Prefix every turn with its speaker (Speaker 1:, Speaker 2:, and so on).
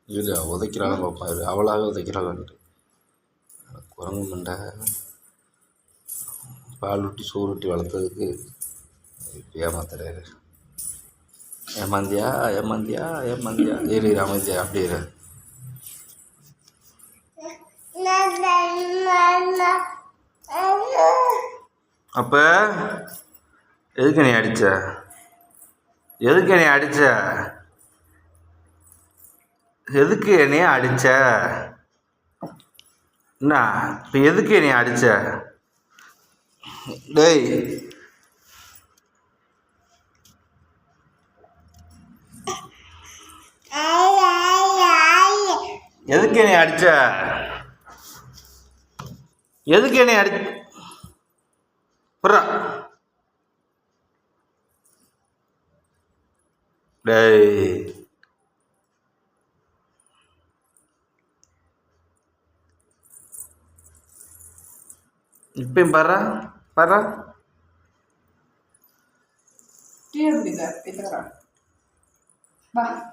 Speaker 1: இல்லை உதைக்கிறாங்க பார்ப்பா, இது அவளாகவே உதைக்கிறாங்கன்ட்டு. குரங்கு மண்டை பால் ஊட்டி சோறு ஊட்டி வளர்த்ததுக்கு ஏமாத்துறாரு. ஏமாந்தியா ஏமாந்தியா ஏமாந்தியா ஏறி அமைதியா அப்படியே இரு. அப்போ எதுக்கு நீ அடிச்ச? எதுக்கு நீ அடிச்ச? எதுக்கு என்னைய அடிச்ச? என்ன இப்போ எதுக்கு நீ அடிச்ச? டேய் எதுக்கு நீ அடிச்ச? எதுக்கு நீ அடி புறா? டேய் இப்பயும் பாரு பாரு
Speaker 2: Dia beda, beda. Bah.